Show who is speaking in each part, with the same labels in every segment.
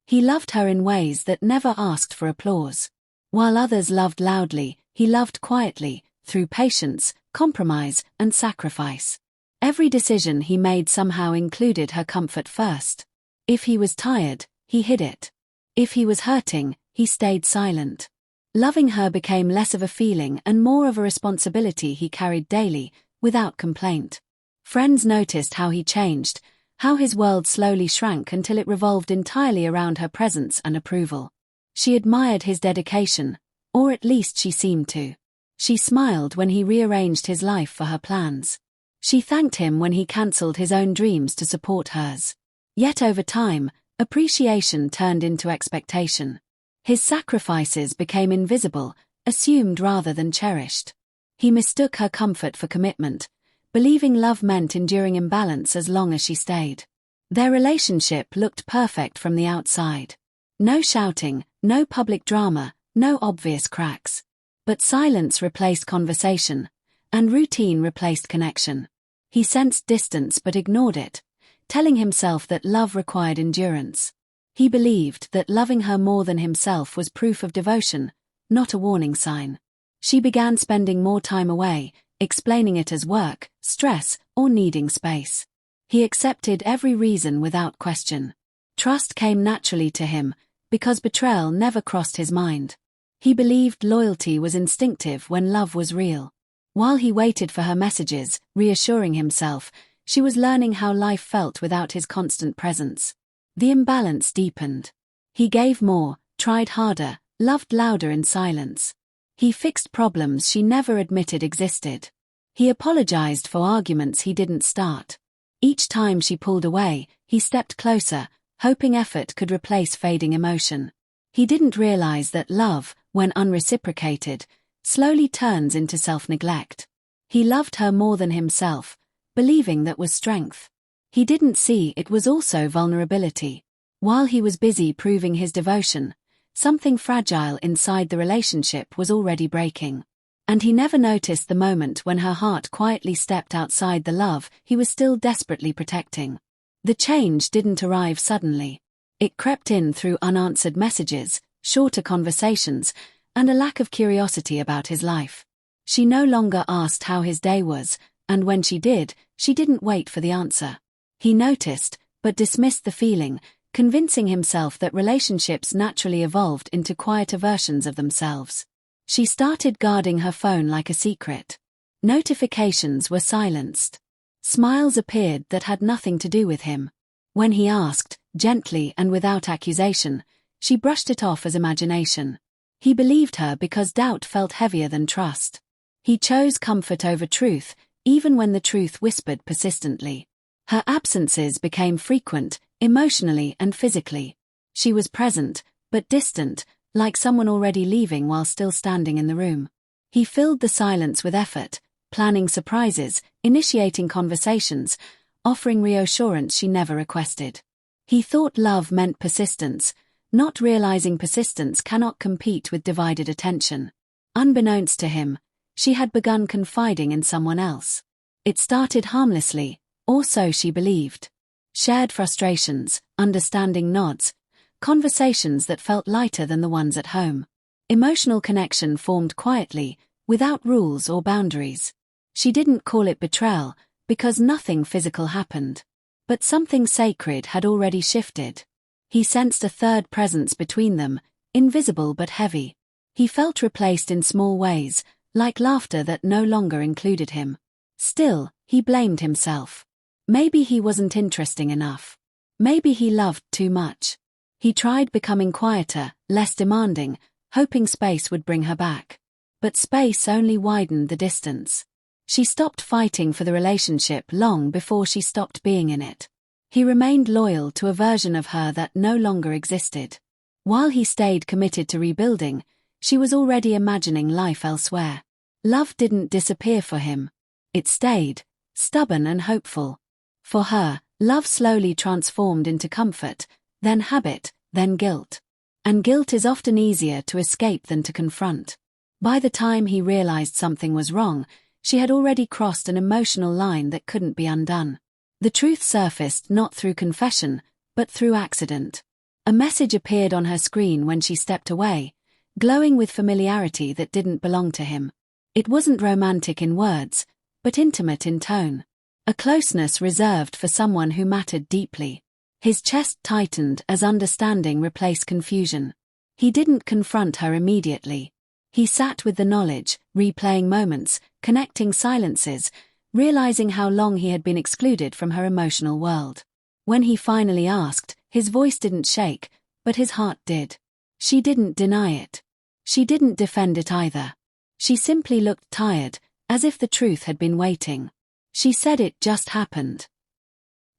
Speaker 1: He loved her in ways that never asked for applause. While others loved loudly, he loved quietly, through patience, compromise, and sacrifice. Every decision he made somehow included her comfort first. If he was tired, he hid it. If he was hurting, he stayed silent. Loving her became less of a feeling and more of a responsibility he carried daily, without complaint. Friends noticed how he changed, how his world slowly shrank until it revolved entirely around her presence and approval. She admired his dedication, or at least she seemed to. She smiled when he rearranged his life for her plans. She thanked him when he cancelled his own dreams to support hers. Yet over time, appreciation turned into expectation. His sacrifices became invisible, assumed rather than cherished. He mistook her comfort for commitment, believing love meant enduring imbalance as long as she stayed. Their relationship looked perfect from the outside. No shouting, no public drama, no obvious cracks. But silence replaced conversation, and routine replaced connection. He sensed distance but ignored it, telling himself that love required endurance. He believed that loving her more than himself was proof of devotion, not a warning sign. She began spending more time away, explaining it as work, stress, or needing space. He accepted every reason without question. Trust came naturally to him, because betrayal never crossed his mind. He believed loyalty was instinctive when love was real. While he waited for her messages, reassuring himself, she was learning how life felt without his constant presence. The imbalance deepened. He gave more, tried harder, loved louder in silence. He fixed problems she never admitted existed. He apologized for arguments he didn't start. Each time she pulled away, he stepped closer, hoping effort could replace fading emotion. He didn't realize that love, when unreciprocated, slowly turns into self-neglect. He loved her more than himself, believing that was strength. He didn't see it was also vulnerability. While he was busy proving his devotion, something fragile inside the relationship was already breaking. And he never noticed the moment when her heart quietly stepped outside the love he was still desperately protecting. The change didn't arrive suddenly. It crept in through unanswered messages, shorter conversations, and a lack of curiosity about his life. She no longer asked how his day was, and when she did, she didn't wait for the answer. He noticed, but dismissed the feeling, convincing himself that relationships naturally evolved into quieter versions of themselves. She started guarding her phone like a secret. Notifications were silenced. Smiles appeared that had nothing to do with him. When he asked, gently and without accusation, she brushed it off as imagination. He believed her because doubt felt heavier than trust. He chose comfort over truth, even when the truth whispered persistently. Her absences became frequent, emotionally and physically. She was present, but distant, like someone already leaving while still standing in the room. He filled the silence with effort, planning surprises, initiating conversations, offering reassurance she never requested. He thought love meant persistence, not realizing persistence cannot compete with divided attention. Unbeknownst to him, she had begun confiding in someone else. It started harmlessly, or so she believed. Shared frustrations, understanding nods, conversations that felt lighter than the ones at home. Emotional connection formed quietly, without rules or boundaries. She didn't call it betrayal, because nothing physical happened. But something sacred had already shifted. He sensed a third presence between them, invisible but heavy. He felt replaced in small ways, like laughter that no longer included him. Still, he blamed himself. Maybe he wasn't interesting enough. Maybe he loved too much. He tried becoming quieter, less demanding, hoping space would bring her back. But space only widened the distance. She stopped fighting for the relationship long before she stopped being in it. He remained loyal to a version of her that no longer existed. While he stayed committed to rebuilding, she was already imagining life elsewhere. Love didn't disappear for him. It stayed, stubborn and hopeful. For her, love slowly transformed into comfort, then habit, then guilt. And guilt is often easier to escape than to confront. By the time he realized something was wrong, she had already crossed an emotional line that couldn't be undone. The truth surfaced not through confession, but through accident. A message appeared on her screen when she stepped away, glowing with familiarity that didn't belong to him. It wasn't romantic in words, but intimate in tone. A closeness reserved for someone who mattered deeply. His chest tightened as understanding replaced confusion. He didn't confront her immediately. He sat with the knowledge, replaying moments, connecting silences, realizing how long he had been excluded from her emotional world. When he finally asked, his voice didn't shake, but his heart did. She didn't deny it. She didn't defend it either. She simply looked tired, as if the truth had been waiting. She said it just happened.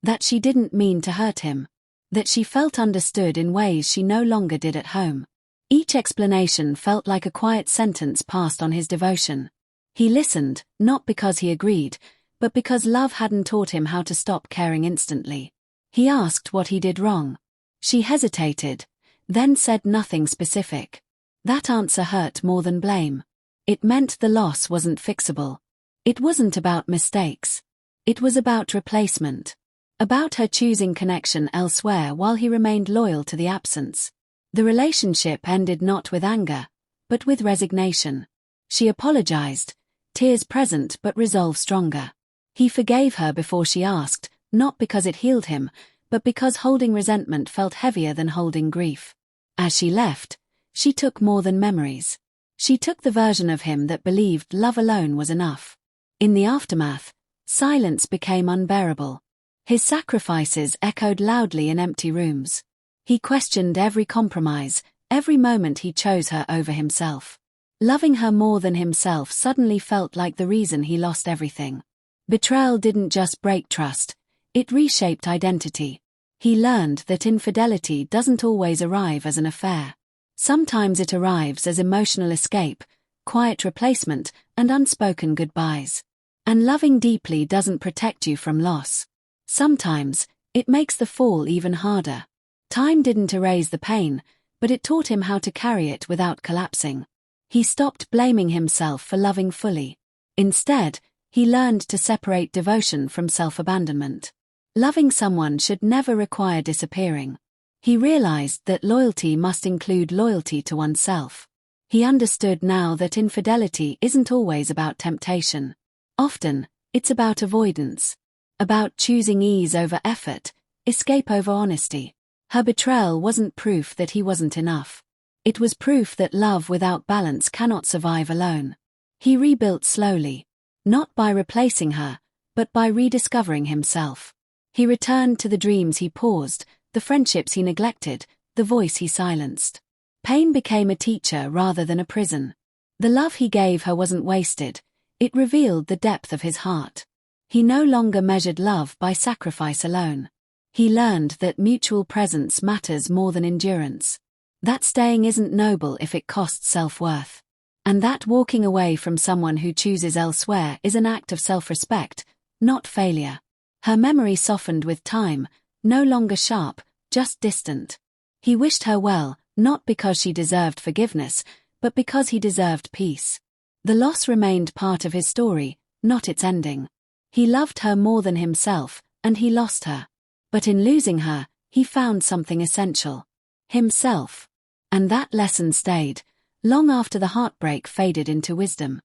Speaker 1: That she didn't mean to hurt him. That she felt understood in ways she no longer did at home. Each explanation felt like a quiet sentence passed on his devotion. He listened, not because he agreed, but because love hadn't taught him how to stop caring instantly. He asked what he did wrong. She hesitated, then said nothing specific. That answer hurt more than blame. It meant the loss wasn't fixable. It wasn't about mistakes. It was about replacement. About her choosing connection elsewhere while he remained loyal to the absence. The relationship ended not with anger, but with resignation. She apologized, tears present but resolve stronger. He forgave her before she asked, not because it healed him, but because holding resentment felt heavier than holding grief. As she left, she took more than memories. She took the version of him that believed love alone was enough. In the aftermath, silence became unbearable. His sacrifices echoed loudly in empty rooms. He questioned every compromise, every moment he chose her over himself. Loving her more than himself suddenly felt like the reason he lost everything. Betrayal didn't just break trust, it reshaped identity. He learned that infidelity doesn't always arrive as an affair. Sometimes it arrives as emotional escape, quiet replacement, and unspoken goodbyes. And loving deeply doesn't protect you from loss. Sometimes, it makes the fall even harder. Time didn't erase the pain, but it taught him how to carry it without collapsing. He stopped blaming himself for loving fully. Instead, he learned to separate devotion from self-abandonment. Loving someone should never require disappearing. He realized that loyalty must include loyalty to oneself. He understood now that infidelity isn't always about temptation. Often, it's about avoidance. About choosing ease over effort, escape over honesty. Her betrayal wasn't proof that he wasn't enough. It was proof that love without balance cannot survive alone. He rebuilt slowly. Not by replacing her, but by rediscovering himself. He returned to the dreams he paused, the friendships he neglected, the voice he silenced. Pain became a teacher rather than a prison. The love he gave her wasn't wasted, it revealed the depth of his heart. He no longer measured love by sacrifice alone. He learned that mutual presence matters more than endurance. That staying isn't noble if it costs self-worth. And that walking away from someone who chooses elsewhere is an act of self-respect, not failure. Her memory softened with time, no longer sharp, just distant. He wished her well, not because she deserved forgiveness, but because he deserved peace. The loss remained part of his story, not its ending. He loved her more than himself, and he lost her. But in losing her, he found something essential. Himself. And that lesson stayed, long after the heartbreak faded into wisdom.